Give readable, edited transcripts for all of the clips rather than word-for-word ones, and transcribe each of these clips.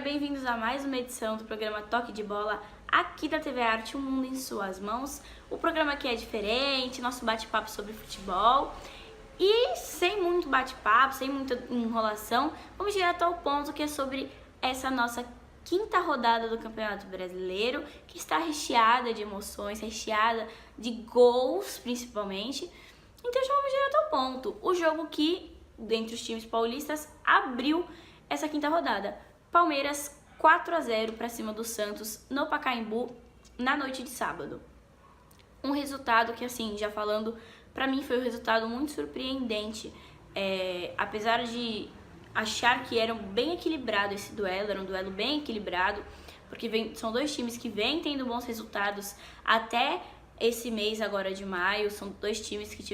bem-vindos a mais uma edição do programa Toque de Bola, aqui da TV Arte, um mundo em suas mãos. O programa aqui é diferente, nosso bate-papo sobre futebol. E sem muito bate-papo, sem muita enrolação, vamos direto ao ponto, que é sobre essa nossa quinta rodada do Campeonato Brasileiro, que está recheada de emoções, recheada de gols, principalmente. Então já vamos direto ao ponto. O jogo que, dentre os times paulistas, abriu essa quinta rodada. Palmeiras 4-0 para cima do Santos no Pacaembu na noite de sábado. Um resultado que, assim, já falando, para mim foi um resultado muito surpreendente. Apesar de achar que era bem equilibrado esse duelo, era um duelo bem equilibrado, porque são dois times que vêm tendo bons resultados até esse mês agora de maio. São dois times que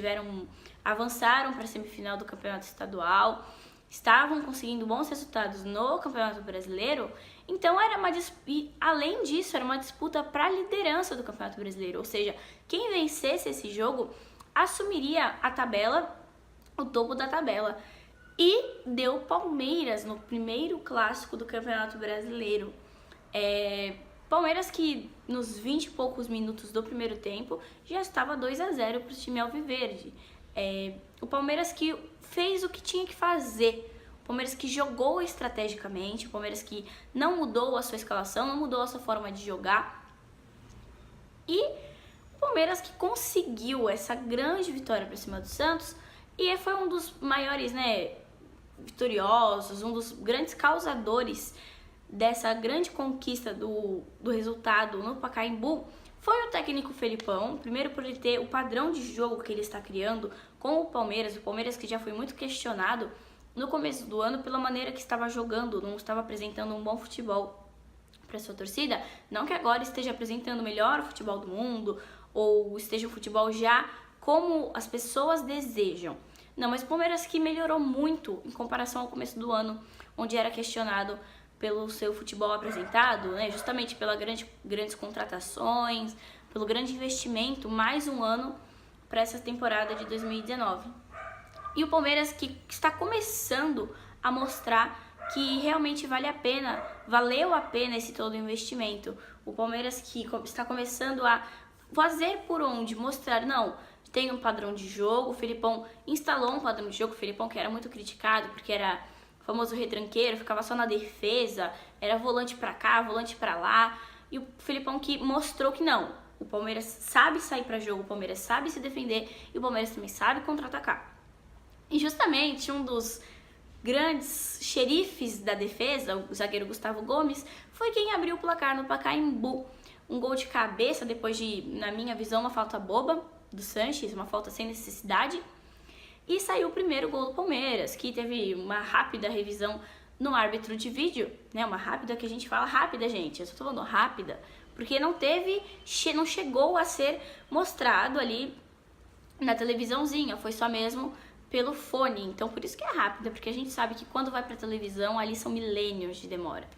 avançaram para a semifinal do Campeonato Estadual, estavam conseguindo bons resultados no Campeonato Brasileiro. Então além disso, era uma disputa para a liderança do Campeonato Brasileiro, ou seja, quem vencesse esse jogo assumiria a tabela, o topo da tabela. E deu Palmeiras no primeiro clássico do Campeonato Brasileiro. Palmeiras que nos 20 e poucos minutos do primeiro tempo já estava 2-0 para o time alviverde. O Palmeiras que fez o que tinha que fazer. O Palmeiras que jogou estrategicamente, o Palmeiras que não mudou a sua escalação, não mudou a sua forma de jogar. E o Palmeiras que conseguiu essa grande vitória para cima do Santos, e foi um dos maiores, vitoriosos, um dos grandes causadores dessa grande conquista do resultado no Pacaembu, foi o técnico Felipão. Primeiro por ele ter o padrão de jogo que ele está criando com o Palmeiras que já foi muito questionado no começo do ano pela maneira que estava jogando, não estava apresentando um bom futebol para sua torcida. Não que agora esteja apresentando o melhor futebol do mundo, ou esteja o futebol já como as pessoas desejam. Não, mas o Palmeiras que melhorou muito em comparação ao começo do ano, onde era questionado pelo seu futebol apresentado, justamente pelas grandes contratações, pelo grande investimento, mais um ano para essa temporada de 2019. E o Palmeiras que está começando a mostrar que realmente valeu a pena esse todo investimento. O Palmeiras que está começando a fazer por onde, mostrar, não, tem um padrão de jogo. O Felipão instalou um padrão de jogo. O Felipão que era muito criticado porque era o famoso retranqueiro, ficava só na defesa, era volante pra cá, volante pra lá. E o Felipão que mostrou que não, o Palmeiras sabe sair pra jogo, o Palmeiras sabe se defender e o Palmeiras também sabe contra-atacar. E justamente um dos grandes xerifes da defesa, o zagueiro Gustavo Gomes, foi quem abriu o placar no Pacaembu. Um gol de cabeça depois de, na minha visão, uma falta boba do Sanches, uma falta sem necessidade. E saiu o primeiro gol do Palmeiras, que teve uma rápida revisão no árbitro de vídeo, uma rápida que a gente fala rápida, gente, eu só tô falando rápida, porque não chegou a ser mostrado ali na televisãozinha, foi só mesmo pelo fone. Então por isso que é rápida, porque a gente sabe que quando vai pra televisão ali são milênios de demora.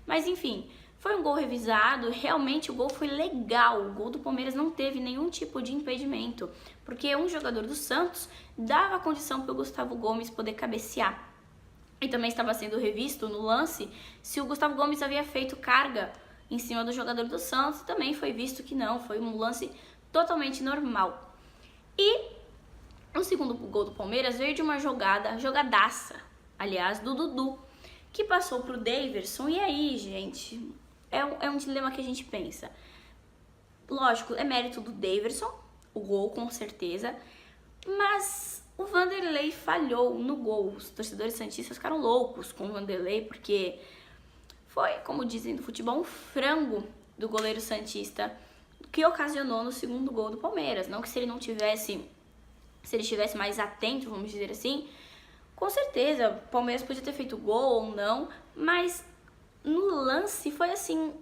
Mas enfim, foi um gol revisado, realmente o gol foi legal. O gol do Palmeiras não teve nenhum tipo de impedimento, porque um jogador do Santos dava a condição para o Gustavo Gomes poder cabecear. E também estava sendo revisto no lance se o Gustavo Gomes havia feito carga em cima do jogador do Santos. Também foi visto que não, foi um lance totalmente normal. E o segundo gol do Palmeiras veio de uma jogadaça, aliás, do Dudu, que passou pro Daverson. E aí, gente, é um dilema que a gente pensa. Lógico, é mérito do Daverson, o gol, com certeza, mas o Vanderlei falhou no gol. Os torcedores santistas ficaram loucos com o Vanderlei, porque foi, como dizem no futebol, um frango do goleiro santista que ocasionou no segundo gol do Palmeiras. Não que se ele estivesse mais atento, vamos dizer assim, com certeza o Palmeiras podia ter feito gol ou não, mas no lance foi assim,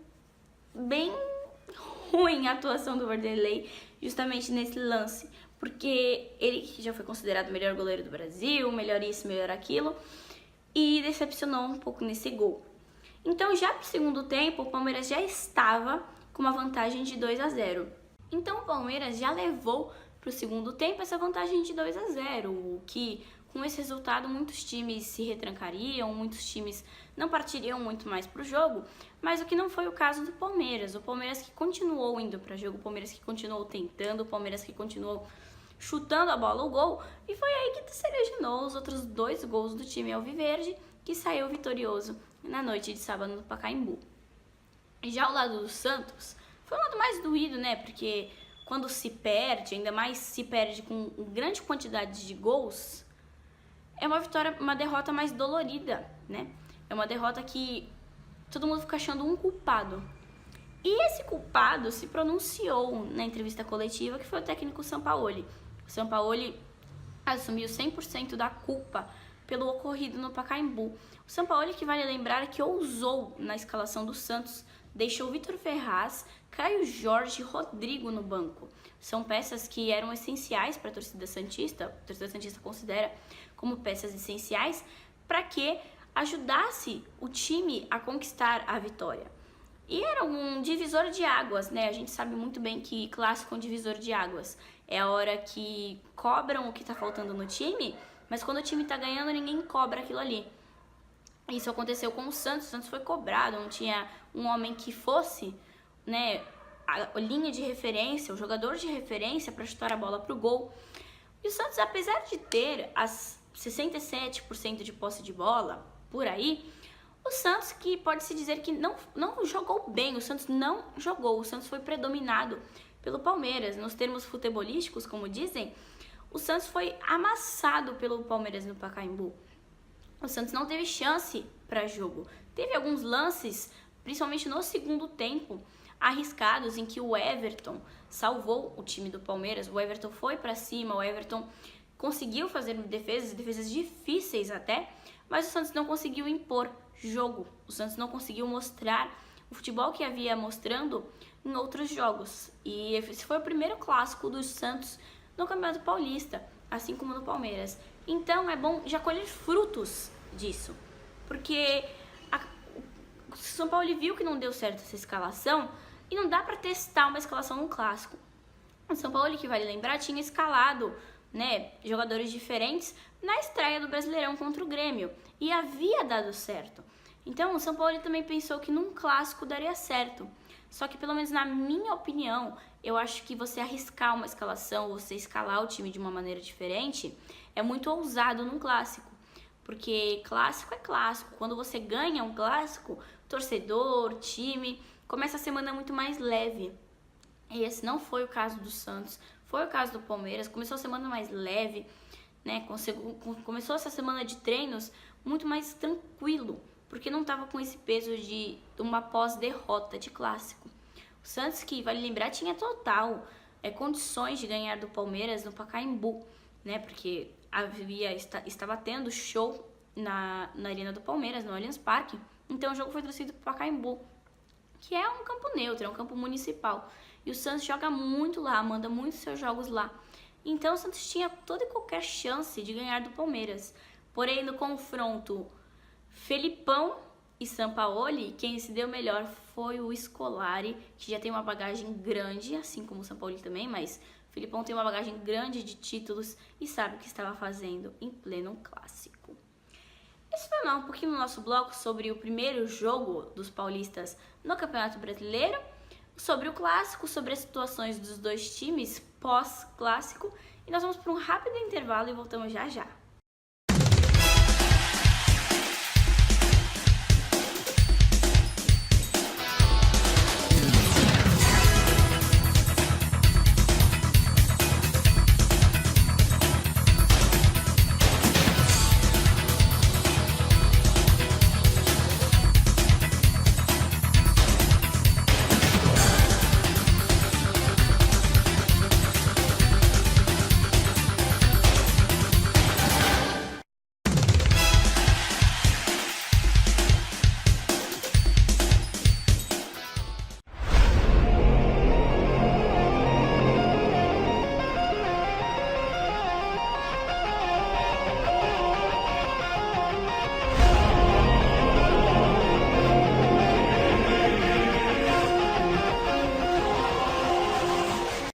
bem ruim a atuação do Vanderlei, justamente nesse lance, porque ele já foi considerado o melhor goleiro do Brasil, melhor isso, melhor aquilo, e decepcionou um pouco nesse gol. Então já pro segundo tempo, o Palmeiras já estava com uma vantagem de 2-0. Então o Palmeiras já levou pro segundo tempo essa vantagem de 2-0, o que com esse resultado muitos times se retrancariam, muitos times não partiriam muito mais para o jogo, mas o que não foi o caso do Palmeiras. O Palmeiras que continuou indo para jogo, o Palmeiras que continuou tentando, o Palmeiras que continuou chutando a bola ao gol, e foi aí que se originou os outros 2 gols do time alviverde, que saiu vitorioso na noite de sábado no Pacaembu. E já ao lado do Santos, foi um lado mais doído, né? Porque quando se perde, ainda mais se perde com grande quantidade de gols, é uma derrota mais dolorida, né? É uma derrota que todo mundo fica achando um culpado. E esse culpado se pronunciou na entrevista coletiva, que foi o técnico Sampaoli. O Sampaoli assumiu 100% da culpa pelo ocorrido no Pacaembu. O Sampaoli, que vale lembrar, que ousou na escalação do Santos, deixou Vitor Ferraz, Caio Jorge e Rodrigo no banco. São peças que eram essenciais para a torcida santista considera como peças essenciais para que ajudasse o time a conquistar a vitória. E era um divisor de águas, né? A gente sabe muito bem que clássico é um divisor de águas. É a hora que cobram o que está faltando no time, mas quando o time está ganhando, ninguém cobra aquilo ali. Isso aconteceu com o Santos foi cobrado, não tinha um homem que fosse, né, a linha de referência, o jogador de referência para chutar a bola para o gol. E o Santos, apesar de ter as 67% de posse de bola, por aí, o Santos, que pode-se dizer que não jogou bem, o Santos não jogou, o Santos foi predominado pelo Palmeiras. Nos termos futebolísticos, como dizem, o Santos foi amassado pelo Palmeiras no Pacaembu. O Santos não teve chance para jogo. Teve alguns lances, principalmente no segundo tempo, arriscados, em que o Everton salvou o time do Palmeiras. O Everton foi para cima, o Everton conseguiu fazer defesas difíceis até, mas o Santos não conseguiu impor jogo. O Santos não conseguiu mostrar o futebol que havia mostrando em outros jogos. E esse foi o primeiro clássico do Santos no Campeonato Paulista, assim como no Palmeiras. Então é bom já colher frutos disso, porque o São Paulo viu que não deu certo essa escalação e não dá para testar uma escalação no clássico. O São Paulo, que vale lembrar, tinha escalado, né, jogadores diferentes na estreia do Brasileirão contra o Grêmio e havia dado certo. Então o São Paulo também pensou que num clássico daria certo. Só que, pelo menos na minha opinião, eu acho que você arriscar uma escalação, você escalar o time de uma maneira diferente, é muito ousado num clássico. Porque clássico é clássico. Quando você ganha um clássico, torcedor, time, começa a semana muito mais leve. E esse não foi o caso do Santos, foi o caso do Palmeiras. Começou a semana mais leve, né? Começou essa semana de treinos muito mais tranquilo, porque não estava com esse peso de uma pós-derrota de clássico. O Santos, que vale lembrar, tinha total condições de ganhar do Palmeiras no Pacaembu, né? Porque estava tendo show na arena do Palmeiras, no Allianz Parque. Então o jogo foi transferido para o Pacaembu, que é um campo neutro, é um campo municipal. E o Santos joga muito lá, manda muitos seus jogos lá. Então o Santos tinha toda e qualquer chance de ganhar do Palmeiras. Porém, no confronto Felipão e Sampaoli, quem se deu melhor foi o Scolari, que já tem uma bagagem grande, assim como o Sampaoli também, mas o Felipão tem uma bagagem grande de títulos e sabe o que estava fazendo em pleno clássico. Esse foi um pouquinho no nosso bloco sobre o primeiro jogo dos paulistas no Campeonato Brasileiro, sobre o clássico, sobre as situações dos dois times pós-clássico, e nós vamos para um rápido intervalo e voltamos já já.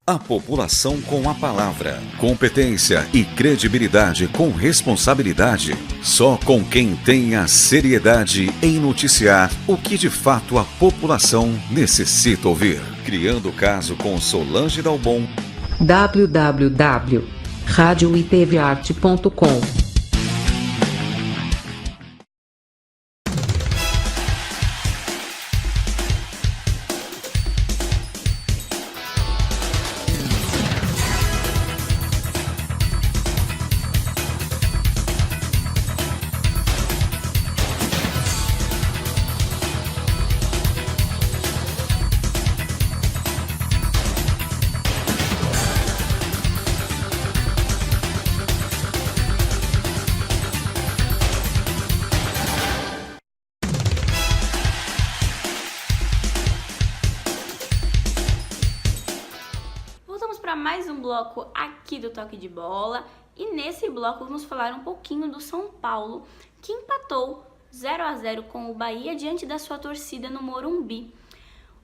A população com a palavra. Competência e credibilidade com responsabilidade. Só com quem tem a seriedade em noticiar o que de fato a população necessita ouvir. Criando o caso com Solange Dalbon. www.radioitvarte.com Para mais um bloco aqui do Toque de Bola, e nesse bloco vamos falar um pouquinho do São Paulo, que empatou 0-0 com o Bahia diante da sua torcida no Morumbi.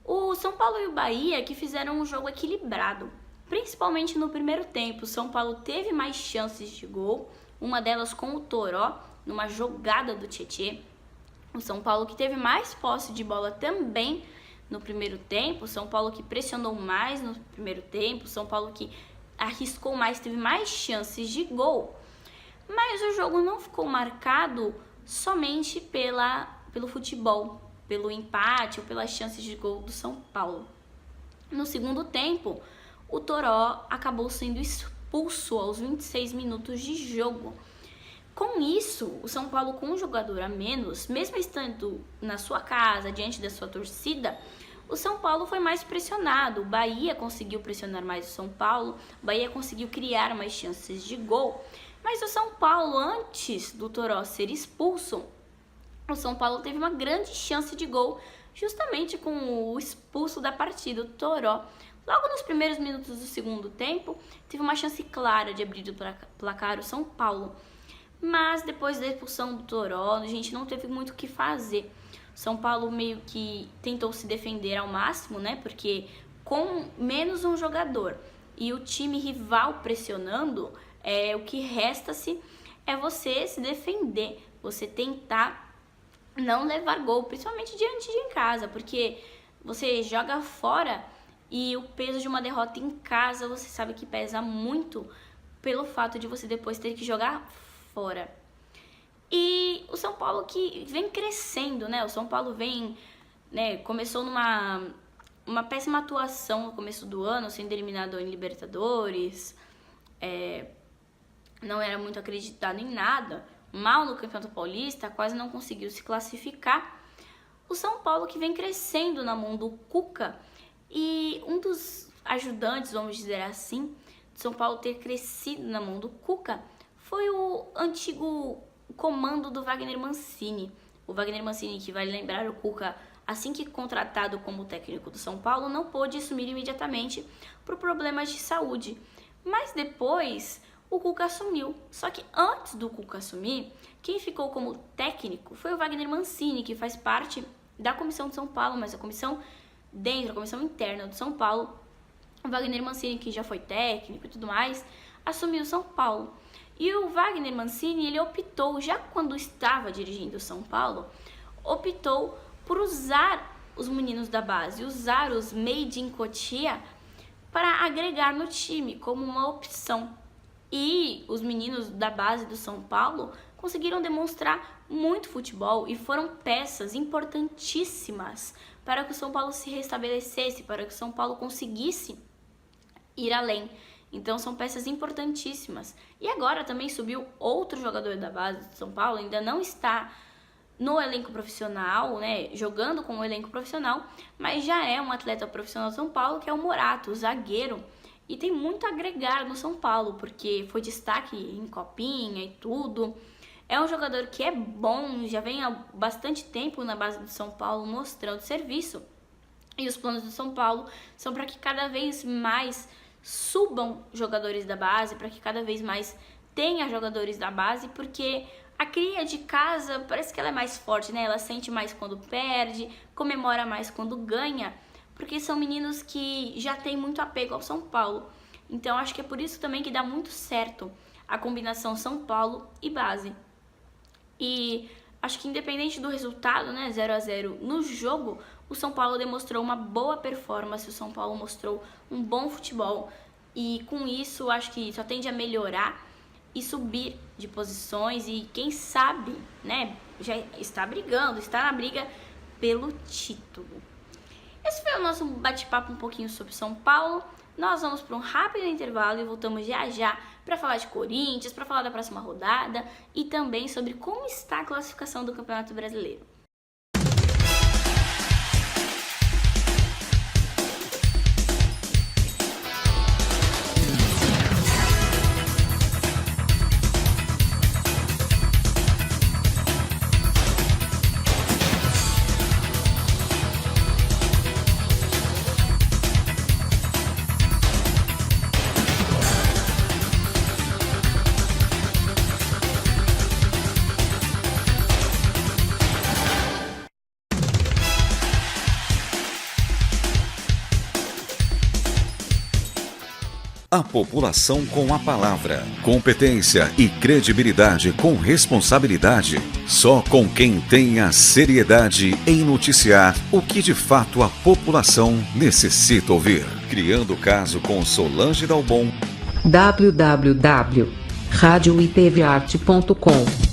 O São Paulo e o Bahia que fizeram um jogo equilibrado, principalmente no primeiro tempo. O São Paulo teve mais chances de gol, uma delas com o Toró, numa jogada do Tietê. O São Paulo que teve mais posse de bola também no primeiro tempo, São Paulo que pressionou mais no primeiro tempo, São Paulo que arriscou mais, teve mais chances de gol. Mas o jogo não ficou marcado somente pelo futebol, pelo empate ou pelas chances de gol do São Paulo. No segundo tempo, o Toró acabou sendo expulso aos 26 minutos de jogo. Com isso, o São Paulo, com um jogador a menos, mesmo estando na sua casa, diante da sua torcida, o São Paulo foi mais pressionado. O Bahia conseguiu pressionar mais o São Paulo, o Bahia conseguiu criar mais chances de gol. Mas o São Paulo, antes do Toró ser expulso, o São Paulo teve uma grande chance de gol, justamente com o expulso da partida, o Toró. Logo nos primeiros minutos do segundo tempo, teve uma chance clara de abrir o placar o São Paulo. Mas depois da expulsão do Toró, a gente não teve muito o que fazer. O São Paulo meio que tentou se defender ao máximo, né? Porque com menos um jogador e o time rival pressionando, o que resta-se é você se defender, você tentar não levar gol, principalmente diante de em casa, porque você joga fora e o peso de uma derrota em casa, você sabe que pesa muito pelo fato de você depois ter que jogar fora. E o São Paulo que vem crescendo, né? O São Paulo vem, né, começou uma péssima atuação no começo do ano, sendo eliminado em Libertadores, não era muito acreditado em nada, mal no Campeonato Paulista, quase não conseguiu se classificar. O São Paulo que vem crescendo na mão do Cuca, e um dos ajudantes, vamos dizer assim, de São Paulo ter crescido na mão do Cuca foi o antigo comando do Wagner Mancini. O Wagner Mancini, que vai lembrar o Cuca, assim que contratado como técnico do São Paulo, não pôde assumir imediatamente por problemas de saúde. Mas depois o Cuca assumiu. Só que antes do Cuca assumir, quem ficou como técnico foi o Wagner Mancini, que faz parte da comissão de São Paulo, mas a comissão interna do São Paulo. O Wagner Mancini, que já foi técnico e tudo mais, assumiu o São Paulo. E o Wagner Mancini, ele optou, já quando estava dirigindo o São Paulo, optou por usar os meninos da base, usar os Made in Cotia para agregar no time como uma opção. E os meninos da base do São Paulo conseguiram demonstrar muito futebol e foram peças importantíssimas para que o São Paulo se restabelecesse, para que o São Paulo conseguisse ir além. Então são peças importantíssimas. E agora também subiu outro jogador da base do São Paulo, ainda não está no elenco profissional, né, jogando com o elenco profissional, mas já é um atleta profissional do São Paulo, que é o Morato, o zagueiro. E tem muito a agregar no São Paulo, porque foi destaque em copinha e tudo. É um jogador que é bom, já vem há bastante tempo na base do São Paulo mostrando serviço. E os planos do São Paulo são para que cada vez mais subam jogadores da base, para que cada vez mais tenha jogadores da base, porque a cria de casa parece que ela é mais forte, né? Ela sente mais quando perde, comemora mais quando ganha, porque são meninos que já têm muito apego ao São Paulo. Então acho que é por isso também que dá muito certo a combinação São Paulo e base. E acho que independente do resultado, né, 0-0 no jogo, o São Paulo demonstrou uma boa performance, o São Paulo mostrou um bom futebol. E com isso, acho que só tende a melhorar e subir de posições. E quem sabe, né, já está brigando, está na briga pelo título. Esse foi o nosso bate-papo um pouquinho sobre São Paulo. Nós vamos para um rápido intervalo e voltamos já já para falar de Corinthians, para falar da próxima rodada e também sobre como está a classificação do Campeonato Brasileiro. A população com a palavra. Competência e credibilidade com responsabilidade. Só com quem tem a seriedade em noticiar o que de fato a população necessita ouvir. Criando caso com Solange Dalbon. www.radioitvarte.com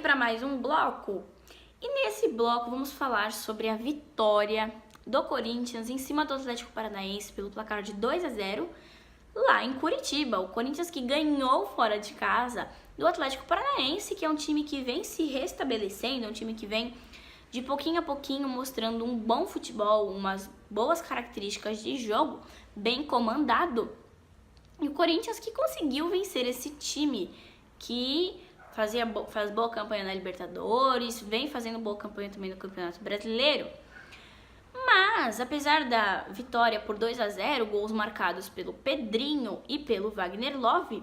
Para mais um bloco, e nesse bloco vamos falar sobre a vitória do Corinthians em cima do Atlético Paranaense pelo placar de 2-0 lá em Curitiba. O Corinthians que ganhou fora de casa do Atlético Paranaense, que é um time que vem se restabelecendo, é um time que vem de pouquinho a pouquinho mostrando um bom futebol, umas boas características de jogo, bem comandado. E o Corinthians que conseguiu vencer esse time que faz boa campanha na Libertadores, vem fazendo boa campanha também no Campeonato Brasileiro. Mas, apesar da vitória por 2-0, gols marcados pelo Pedrinho e pelo Wagner Love,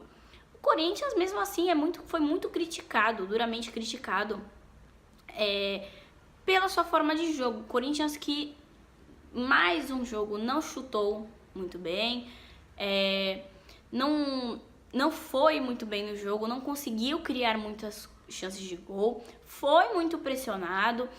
o Corinthians, mesmo assim, foi muito criticado, duramente criticado, pela sua forma de jogo. O Corinthians que, mais um jogo, não chutou muito bem, não foi muito bem no jogo, não conseguiu criar muitas chances de gol, foi muito pressionado,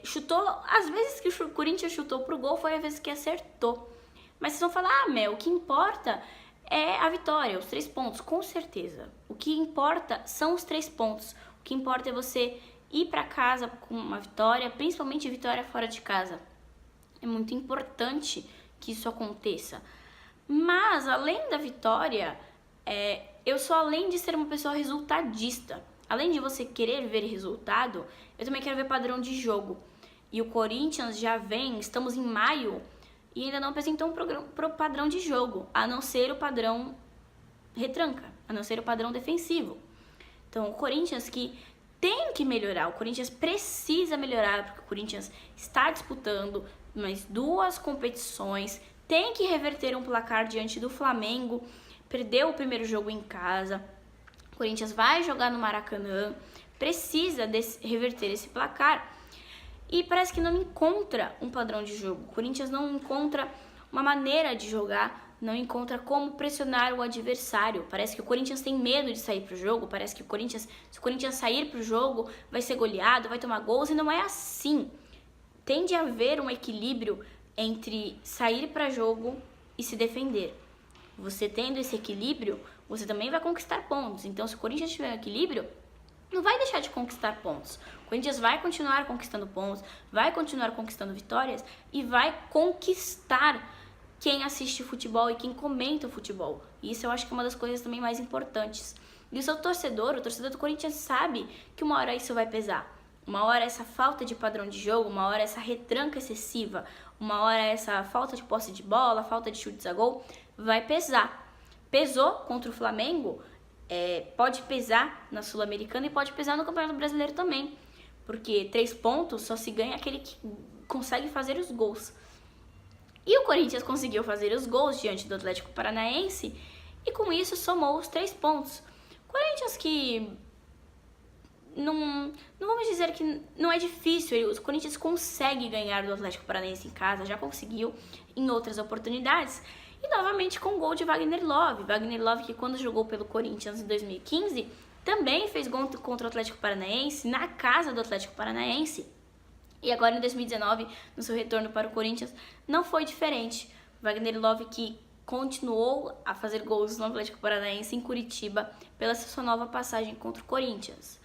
chutou, às vezes que o Corinthians chutou pro gol, foi às vezes que acertou. Mas vocês vão falar, Mel, o que importa é a vitória, os 3 pontos, com certeza. O que importa são os 3 pontos, o que importa é você ir para casa com uma vitória, principalmente vitória fora de casa. É muito importante que isso aconteça. Mas, além da vitória, eu sou, além de ser uma pessoa resultadista, além de você querer ver resultado, eu também quero ver padrão de jogo. E o Corinthians já estamos em maio, e ainda não apresentou um padrão de jogo, a não ser o padrão retranca, a não ser o padrão defensivo. Então, o Corinthians que tem que melhorar, o Corinthians precisa melhorar, porque o Corinthians está disputando mais 2 competições, tem que reverter um placar diante do Flamengo, perdeu o primeiro jogo em casa, o Corinthians vai jogar no Maracanã, precisa reverter esse placar e parece que não encontra um padrão de jogo. O Corinthians não encontra uma maneira de jogar, não encontra como pressionar o adversário. Parece que o Corinthians tem medo de sair pro jogo, parece que se o Corinthians sair pro jogo vai ser goleado, vai tomar gols, e não é assim. Tem de haver um equilíbrio entre sair para jogo e se defender. Você tendo esse equilíbrio, você também vai conquistar pontos. Então, se o Corinthians tiver um equilíbrio, não vai deixar de conquistar pontos. O Corinthians vai continuar conquistando pontos, vai continuar conquistando vitórias e vai conquistar quem assiste futebol e quem comenta o futebol. E isso eu acho que é uma das coisas também mais importantes. E o torcedor do Corinthians sabe que uma hora isso vai pesar. Uma hora essa falta de padrão de jogo, uma hora essa retranca excessiva, uma hora essa falta de posse de bola, falta de chutes a gol, vai pesar. Pesou contra o Flamengo, pode pesar na Sul-Americana e pode pesar no Campeonato Brasileiro também. Porque 3 pontos só se ganha aquele que consegue fazer os gols. E o Corinthians conseguiu fazer os gols diante do Atlético Paranaense e com isso somou os 3 pontos. Corinthians que não vamos dizer que não é difícil, o Corinthians consegue ganhar do Atlético Paranaense em casa, já conseguiu em outras oportunidades. E novamente com o gol de Wagner Love. Wagner Love que quando jogou pelo Corinthians em 2015 também fez gol contra o Atlético Paranaense, na casa do Atlético Paranaense. E agora em 2019, no seu retorno para o Corinthians, não foi diferente. Wagner Love que continuou a fazer gols no Atlético Paranaense em Curitiba pela sua nova passagem contra o Corinthians.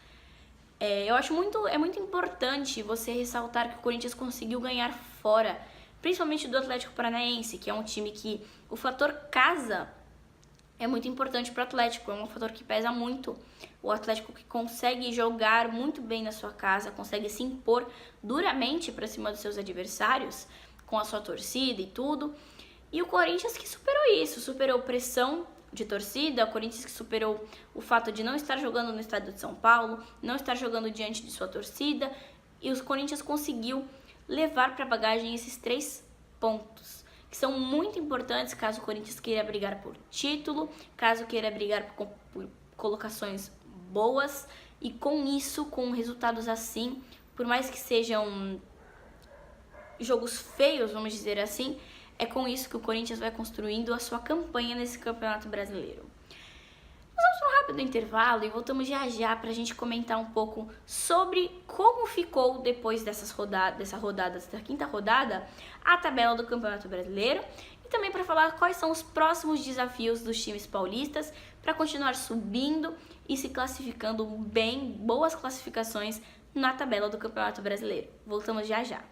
Eu acho muito importante você ressaltar que o Corinthians conseguiu ganhar fora, principalmente do Atlético Paranaense, que é um time que o fator casa é muito importante para o Atlético, é um fator que pesa muito. O Atlético que consegue jogar muito bem na sua casa, consegue se impor duramente para cima dos seus adversários, com a sua torcida e tudo. E o Corinthians que superou isso, superou pressão de torcida, o Corinthians que superou o fato de não estar jogando no estádio de São Paulo, não estar jogando diante de sua torcida, e o Corinthians conseguiu levar para a bagagem esses 3 pontos, que são muito importantes caso o Corinthians queira brigar por título, caso queira brigar por colocações boas, e com isso, com resultados assim, por mais que sejam jogos feios, vamos dizer assim, é com isso que o Corinthians vai construindo a sua campanha nesse Campeonato Brasileiro. Nós vamos para um rápido intervalo e voltamos já para a gente comentar um pouco sobre como ficou depois dessa quinta rodada, a tabela do Campeonato Brasileiro e também para falar quais são os próximos desafios dos times paulistas para continuar subindo e se classificando bem, boas classificações na tabela do Campeonato Brasileiro. Voltamos já.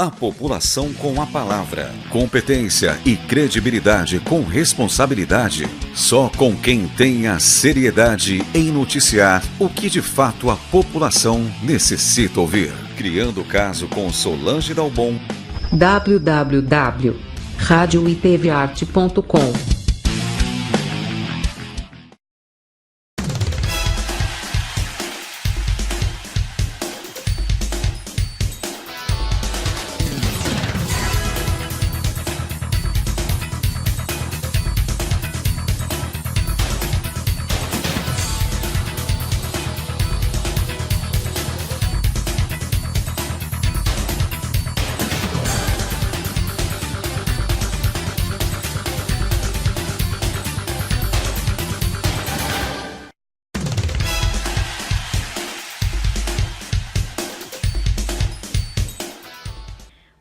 A população com a palavra. Competência e credibilidade com responsabilidade. Só com quem tem a seriedade em noticiar o que de fato a população necessita ouvir. Criando o caso com Solange Dalbon. www.radioitvarte.com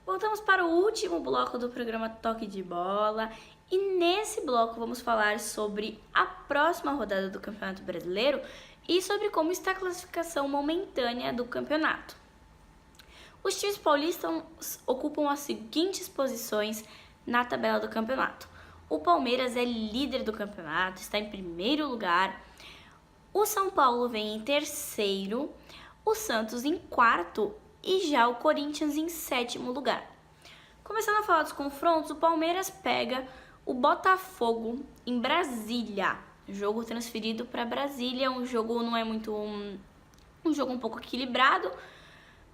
Voltamos para o último bloco do programa Toque de Bola e nesse bloco vamos falar sobre a próxima rodada do Campeonato Brasileiro e sobre como está a classificação momentânea do campeonato. Os times paulistas ocupam as seguintes posições na tabela do campeonato. O Palmeiras é líder do campeonato, está em primeiro lugar. O São Paulo vem em terceiro, o Santos em quarto e já o Corinthians em sétimo lugar. Começando a falar dos confrontos, o Palmeiras pega o Botafogo em Brasília. Jogo transferido para Brasília, um jogo não é muito um jogo um pouco equilibrado,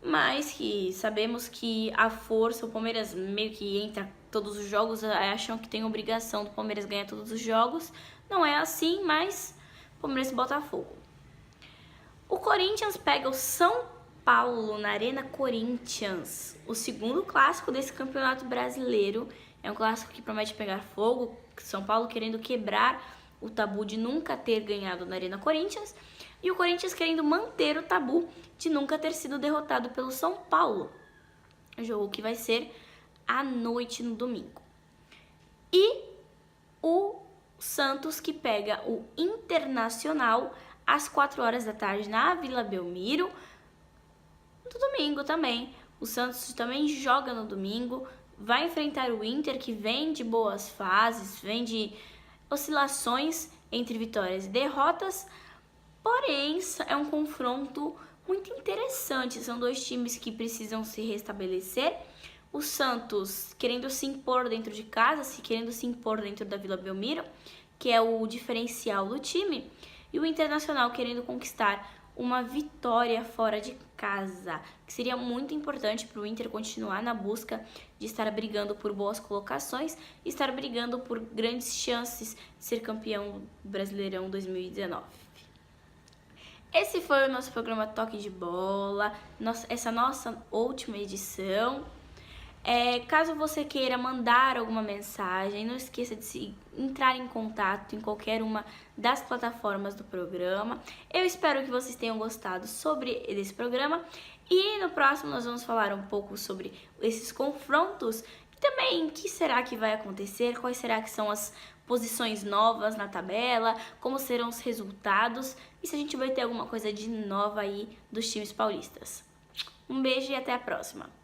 mas que sabemos que a força, o Palmeiras meio que entra todos os jogos, acham que tem obrigação do Palmeiras ganhar todos os jogos. Não é assim, mas Palmeiras e Botafogo. O Corinthians pega o São Paulo na Arena Corinthians, o segundo clássico desse campeonato brasileiro. É um clássico que promete pegar fogo, São Paulo querendo quebrar o tabu de nunca ter ganhado na Arena Corinthians e o Corinthians querendo manter o tabu de nunca ter sido derrotado pelo São Paulo. Jogo que vai ser à noite no domingo. E o Santos que pega o Internacional às 4 horas da tarde na Vila Belmiro, no domingo também. O Santos também joga no domingo, vai enfrentar o Inter, que vem de boas fases, vem de oscilações entre vitórias e derrotas, porém é um confronto muito interessante. São dois times que precisam se restabelecer. O Santos querendo se impor dentro de casa, querendo se impor dentro da Vila Belmiro, que é o diferencial do time, e o Internacional querendo conquistar uma vitória fora de casa, que seria muito importante para o Inter continuar na busca de estar brigando por boas colocações e estar brigando por grandes chances de ser campeão do Brasileirão 2019. Esse foi o nosso programa Toque de Bola, essa nossa última edição. Caso você queira mandar alguma mensagem, não esqueça de entrar em contato em qualquer uma das plataformas do programa. Eu espero que vocês tenham gostado desse programa e no próximo nós vamos falar um pouco sobre esses confrontos e também o que será que vai acontecer, quais será que são as posições novas na tabela, como serão os resultados e se a gente vai ter alguma coisa de nova aí dos times paulistas. Um beijo e até a próxima!